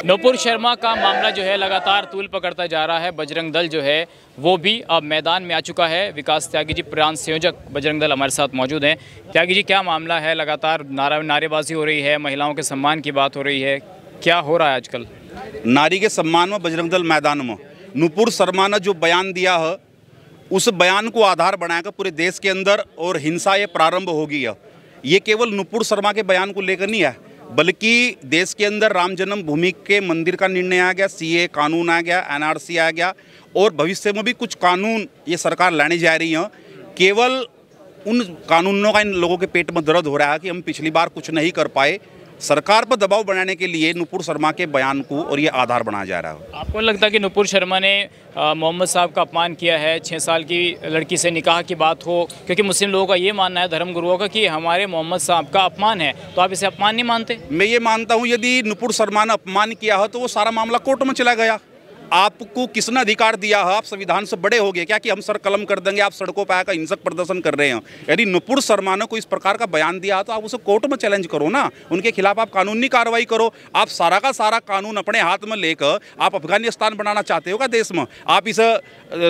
नुपुर शर्मा का मामला जो है लगातार तूल पकड़ता जा रहा है। बजरंग दल जो है वो भी अब मैदान में आ चुका है। विकास त्यागी जी, प्रांत संयोजक बजरंग दल, हमारे साथ मौजूद हैं। त्यागी जी, क्या मामला है? लगातार नारेबाजी हो रही है, महिलाओं के सम्मान की बात हो रही है, क्या हो रहा है आजकल? नारी के सम्मान में बजरंग दल मैदान में नुपुर शर्मा ने जो बयान दिया है, उस बयान को आधार बनाकर पूरे देश के अंदर और हिंसा ये प्रारंभ होगी है। ये केवल नुपुर शर्मा के बयान को लेकर नहीं है, बल्कि देश के अंदर राम जन्मभूमि के मंदिर का निर्णय आ गया, सीए कानून आ गया, एनआरसी आ गया, और भविष्य में भी कुछ कानून ये सरकार लाने जा रही है। केवल उन कानूनों का इन लोगों के पेट में दर्द हो रहा है कि हम पिछली बार कुछ नहीं कर पाए। सरकार पर दबाव बनाने के लिए नुपुर शर्मा के बयान को और ये आधार बनाया जा रहा है। आपको लगता है कि नुपुर शर्मा ने मोहम्मद साहब का अपमान किया है? 6 साल की लड़की से निकाह की बात हो, क्योंकि मुस्लिम लोगों का ये मानना है, धर्म गुरुओं का, कि हमारे मोहम्मद साहब का अपमान है, तो आप इसे अपमान नहीं मानते? मैं ये मानता हूँ, यदि नुपुर शर्मा ने अपमान किया है तो वो सारा मामला कोर्ट में चला गया। आपको किसने अधिकार दिया है? आप संविधान से बड़े हो गए क्या कि हम सर कलम कर देंगे? आप सड़कों पर आकर हिंसक प्रदर्शन कर रहे हैं। यदि नुपुर शर्मा ने कोई इस प्रकार का बयान दिया है तो आप उसे कोर्ट में चैलेंज करो ना, उनके खिलाफ आप कानूनी कार्रवाई करो। आप सारा का सारा कानून अपने हाथ में लेकर आप अफगानिस्तान बनाना चाहते हो क्या देश में? आप इस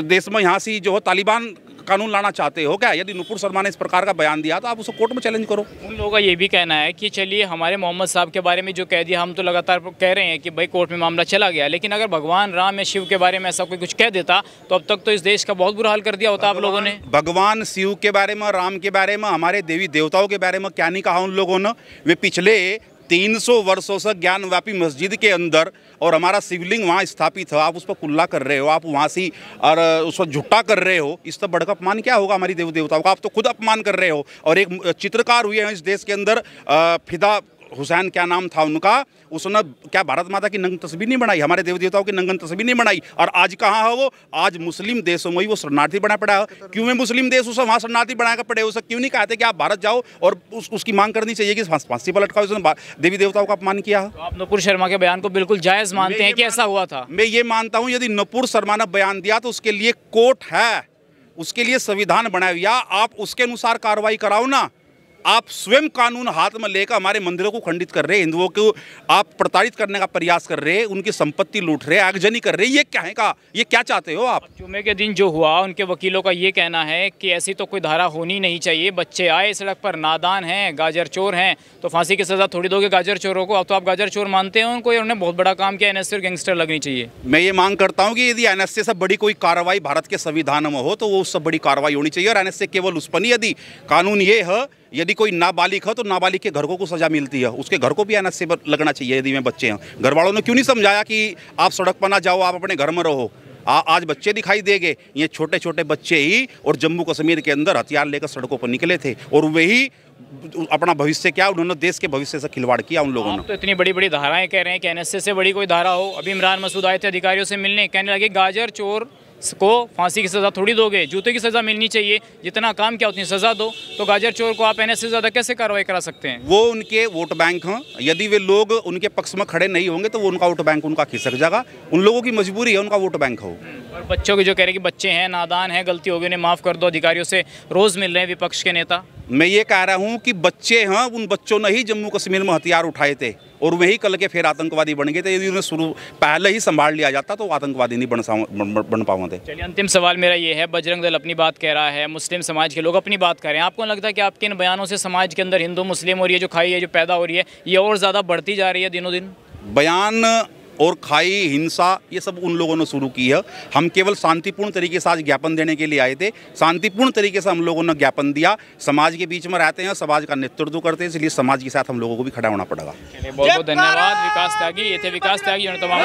देश में यहाँ से जो है तालिबान कानून लाना चाहते हो क्या? यदि नुपुर शर्मा ने इस प्रकार का बयान दिया तो आप उसे कोर्ट में चैलेंज करो। उन लोगों का ये भी कहना है कि चलिए हमारे मोहम्मद साहब के बारे में जो कह दिया, हम तो लगातार कह रहे हैं कि भाई कोर्ट में मामला चला गया, लेकिन अगर भगवान राम या शिव के बारे में ऐसा कोई कुछ कह देता तो अब तक तो इस देश का बहुत बुरा हाल कर दिया होता आप लोगों ने। भगवान शिव के बारे में, राम के बारे में, हमारे देवी देवताओं के बारे में क्या नहीं कहा उन लोगों ने? वे पिछले 300 वर्षों से ज्ञानव्यापी मस्जिद के अंदर और हमारा शिवलिंग वहाँ स्थापित है, आप उस पर कुल्ला कर रहे हो, आप वहाँ से और उस पर झुट्टा कर रहे हो। इस तरह बढ़कर अपमान क्या होगा हमारी देवी देवताओं का? आप तो खुद अपमान कर रहे हो। और एक चित्रकार हुए हैं इस देश के अंदर, फिदा हुसैन, क्या नाम था उनका, उसने क्या भारत माता की नंगन तस्वीर नहीं बनाई, हमारे देवी देवताओं की नंगन तस्वीर नहीं बनाई? और आज कहाँ है वो? आज मुस्लिम देशों में ही वो शरणार्थी बना पड़ा है। क्यों में मुस्लिम देश उसे वहाँ शरणार्थी बनाकर पड़े? उसे क्यों नहीं कहते कि आप भारत जाओ और उसकी मांग करनी चाहिए कि फांसी पर लटकाओ? उसने देवी देवताओं का अपमान किया है। तो आप नुपुर शर्मा के बयान को बिल्कुल जायज़ मानते हैं कि ऐसा हुआ था? मैं ये मानता हूँ, यदि नुपुर शर्मा ने बयान दिया तो उसके लिए कोर्ट है, उसके लिए संविधान बनाया हुआ, आप उसके अनुसार कार्रवाई कराओ ना। आप स्वयं कानून हाथ में लेकर हमारे मंदिरों को खंडित कर रहे, हिंदुओं को आप प्रताड़ित करने का प्रयास कर रहे, उनकी संपत्ति लूट रहे, आगजनी कर रहे। ये क्या है का? ये क्या चाहते हो आप? जुमे के दिन जो हुआ, उनके वकीलों का ये कहना है कि ऐसी तो कोई धारा होनी नहीं चाहिए, बच्चे आए सड़क पर, नादान हैं, गाजर चोर हैं, तो फांसी की सज़ा थोड़ी दोगे गाजर चोरों को? अब तो आप गाजर चोर मानते हैं उनको, उन्होंने बहुत बड़ा काम किया, एनएसए और गैंगस्टर लगनी चाहिए। मैं ये मांग करता हूँ कि यदि एनएसए से बड़ी कोई कार्रवाई भारत के संविधान में हो तो वो उससे बड़ी कार्रवाई होनी चाहिए। और एनएसए केवल उस पर नहीं, यदि कानून ये है, यदि कोई नाबालिग है तो नाबालिग के घर को सजा मिलती है, उसके घर को भी एनएसए पर लगना चाहिए। यदि में बच्चे हैं, घर वालों ने क्यों नहीं समझाया कि आप सड़क पर ना जाओ, आप अपने घर में रहो? आज बच्चे दिखाई देंगे, ये छोटे छोटे बच्चे ही, और जम्मू कश्मीर के अंदर हथियार लेकर सड़कों पर निकले थे, और वही अपना भविष्य क्या, उन्होंने देश के भविष्य से खिलवाड़ किया उन लोगों ने। तो इतनी बड़ी बड़ी धाराएं कह रहे हैं कि एनएसए से बड़ी कोई धारा हो। अभी इमरान मसूद आए थे अधिकारियों से मिलने, कहने लगे गाजर चोर को फांसी की सज़ा थोड़ी दोगे, जूते की सज़ा मिलनी चाहिए, जितना काम किया उतनी सज़ा दो। तो गाजर चोर को आप एनएसए से ज़्यादा कैसे कार्रवाई करा सकते हैं? वो उनके वोट बैंक हैं, यदि वे लोग उनके पक्ष में खड़े नहीं होंगे तो वो उनका वोट बैंक उनका खिसक जाएगा। उन लोगों की मजबूरी है, उनका वोट बैंक हो। और बच्चों की जो कह रहे हैं कि बच्चे हैं, नादान हैं, गलती हो गई, उन्हें माफ़ कर दो, अधिकारियों से रोज़ मिल रहे हैं विपक्ष के नेता। मैं ये कह रहा हूँ कि बच्चे हैं, उन बच्चों ने ही जम्मू कश्मीर में हथियार उठाए थे और वही कल के फिर आतंकवादी बन गए थे। यदि उन्हें पहले ही संभाल लिया जाता तो आतंकवादी नहीं बन पाओगे। चलिए, अंतिम सवाल मेरा ये है, बजरंग दल अपनी बात कह रहा है, मुस्लिम समाज के लोग अपनी बात कर रहे हैं, आपको लगता है कि आपके इन बयानों से समाज के अंदर हिंदू मुस्लिम और ये जो खाई है जो पैदा हो रही है, ये और ज़्यादा बढ़ती जा रही है दिनों दिन? बयान और खाई, हिंसा, ये सब उन लोगों ने शुरू की है। हम केवल शांतिपूर्ण तरीके से आज ज्ञापन देने के लिए आए थे। शांतिपूर्ण तरीके से हम लोगों ने ज्ञापन दिया। समाज के बीच में रहते हैं, समाज का नेतृत्व करते हैं, इसलिए समाज के साथ हम लोगों को भी खड़ा होना पड़ेगा। बहुत बहुत धन्यवाद विकास त्यागी। ये थे विकास त्यागी, तमाम